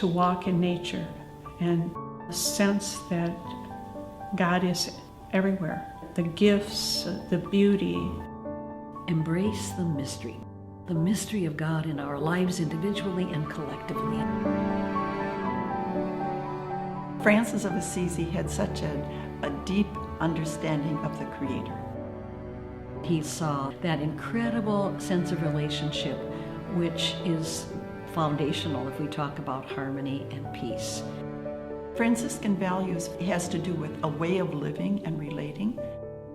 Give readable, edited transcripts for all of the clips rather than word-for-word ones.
to walk in nature and sense that God is everywhere. The gifts, the beauty. Embrace the mystery of God in our lives individually and collectively. Francis of Assisi had such a deep understanding of the Creator. He saw that incredible sense of relationship, which is foundational if we talk about harmony and peace. Franciscan values has to do with a way of living and relating.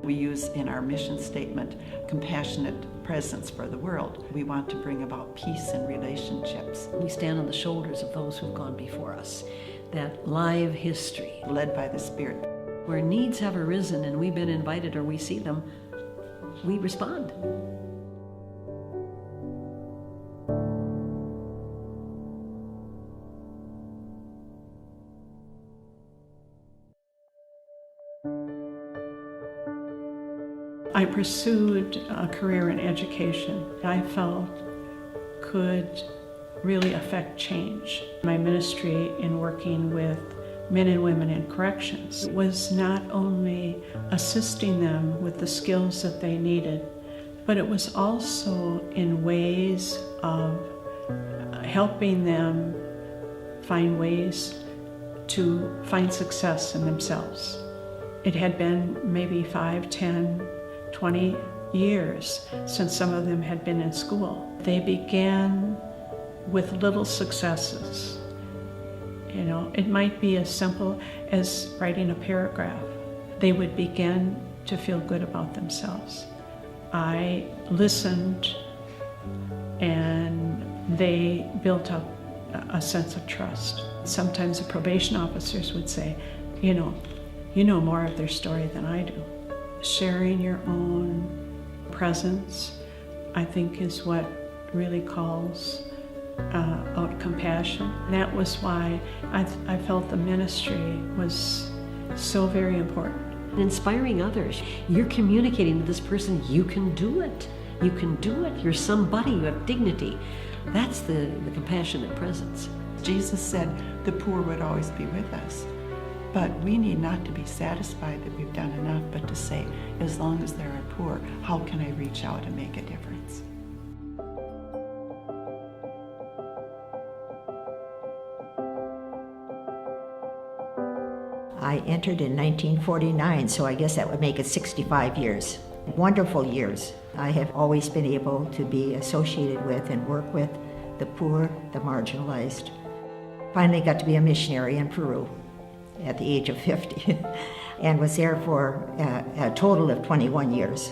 We use in our mission statement, compassionate presence for the world. We want to bring about peace in relationships. We stand on the shoulders of those who've gone before us. That live history. Led by the Spirit. Where needs have arisen and we've been invited or we see them, we respond. I pursued a career in education I felt could really affect change. My ministry in working with men and women in corrections was not only assisting them with the skills that they needed, but it was also in ways of helping them find ways to find success in themselves. It had been maybe 5, 10, 20 years since some of them had been in school. They began with little successes. You know, it might be as simple as writing a paragraph. They would begin to feel good about themselves. I listened, and they built up a sense of trust. Sometimes the probation officers would say, you know more of their story than I do. Sharing your own presence, I think, is what really calls out compassion. That was why I felt the ministry was so very important. Inspiring others. You're communicating to this person, you can do it. You can do it. You're somebody. You have dignity. That's the compassionate presence. Jesus said the poor would always be with us. But we need not to be satisfied that we've done enough, but to say, as long as there are poor, how can I reach out and make a difference? I entered in 1949, so I guess that would make it 65 years. Wonderful years. I have always been able to be associated with and work with the poor, the marginalized. Finally got to be a missionary in Peru at the age of 50 and was there for a total of 21 years.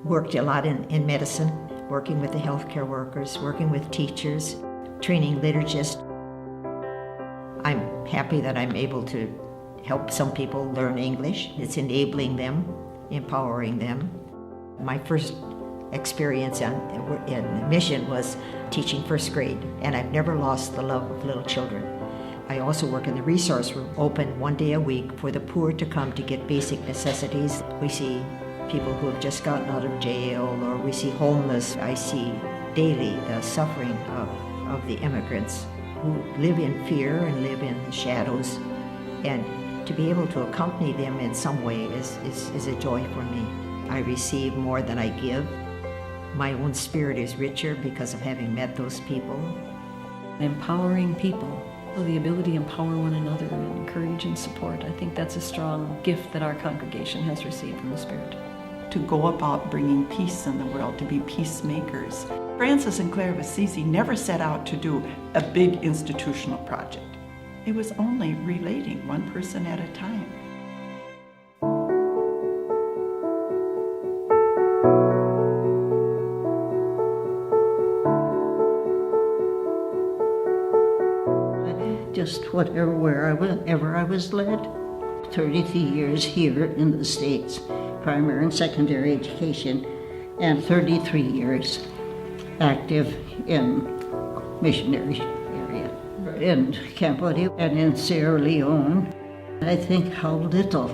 Worked a lot in medicine, working with the healthcare workers, working with teachers, training liturgists. I'm happy that I'm able to help some people learn English. It's enabling them, empowering them. My first experience in mission was teaching first grade, and I've never lost the love of little children. I also work in the resource room, open 1 day a week for the poor to come to get basic necessities. We see people who have just gotten out of jail, or we see homeless. I see daily the suffering of the immigrants who live in fear and live in the shadows. And to be able to accompany them in some way is a joy for me. I receive more than I give. My own spirit is richer because of having met those people. Empowering people. The ability to empower one another and encourage and support. I think that's a strong gift that our congregation has received from the Spirit. To go about bringing peace in the world, to be peacemakers. Francis and Clare of Assisi never set out to do a big institutional project. It was only relating one person at a time. Just wherever I was led. 33 years here in the States, primary and secondary education, and 33 years active in missionary area in Cambodia and in Sierra Leone. I think how little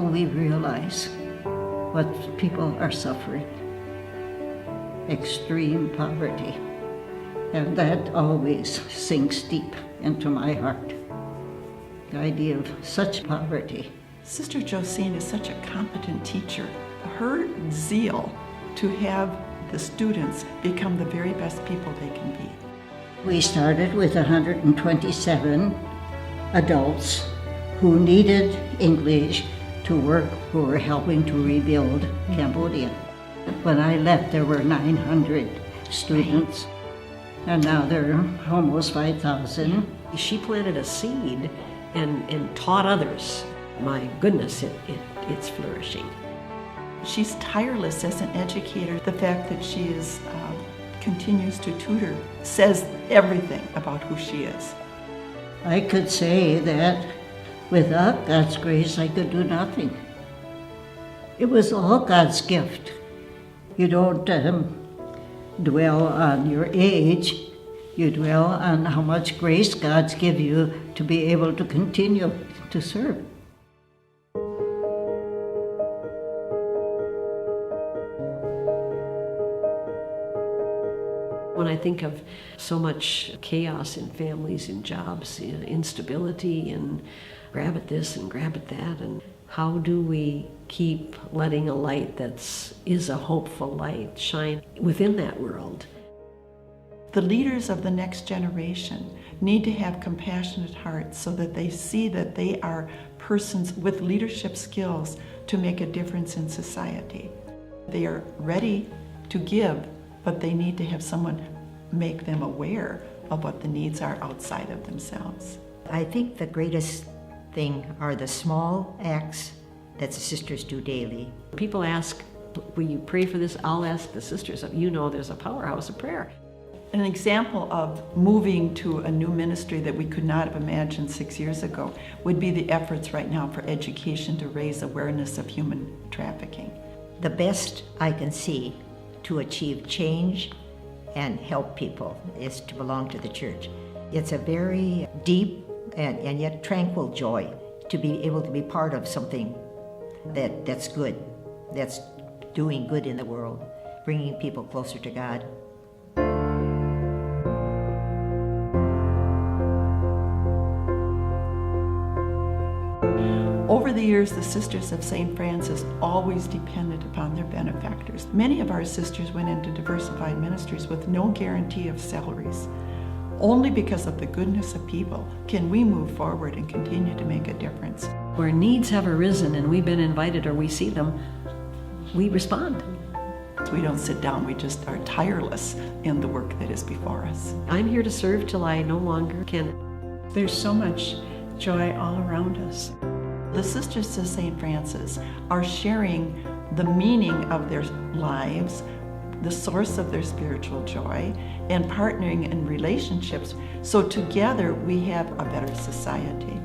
we realize what people are suffering. Extreme poverty. And that always sinks deep into my heart. The idea of such poverty. Sister Josine is such a competent teacher. Her zeal to have the students become the very best people they can be. We started with 127 adults who needed English to work, who were helping to rebuild Cambodia. When I left, there were 900 students, and now there are almost 5,000. She planted a seed and taught others. My goodness, it's flourishing. She's tireless as an educator. The fact that she continues to tutor says everything about who she is. I could say that without God's grace, I could do nothing. It was all God's gift. You don't dwell on your age, you dwell on how much grace God's give you to be able to continue to serve. When I think of so much chaos in families, in jobs, in instability, and grab at this and grab at that, and how do we keep letting a light is a hopeful light shine within that world? The leaders of the next generation need to have compassionate hearts so that they see that they are persons with leadership skills to make a difference in society. They are ready to give, but they need to have someone make them aware of what the needs are outside of themselves. I think the greatest thing are the small acts that the sisters do daily. People ask, will you pray for this? I'll ask the sisters. You know there's a powerhouse of prayer. An example of moving to a new ministry that we could not have imagined 6 years ago would be the efforts right now for education to raise awareness of human trafficking. The best I can see to achieve change and help people is to belong to the church. It's a very deep and yet tranquil joy to be able to be part of something that's good, that's doing good in the world, bringing people closer to God. Over the years, the Sisters of St. Francis always depended upon their benefactors. Many of our sisters went into diversified ministries with no guarantee of salaries. Only because of the goodness of people can we move forward and continue to make a difference. Where needs have arisen and we've been invited or we see them, we respond. We don't sit down, we just are tireless in the work that is before us. I'm here to serve till I no longer can. There's so much joy all around us. The Sisters of St. Francis are sharing the meaning of their lives, the source of their spiritual joy, and partnering in relationships so together we have a better society.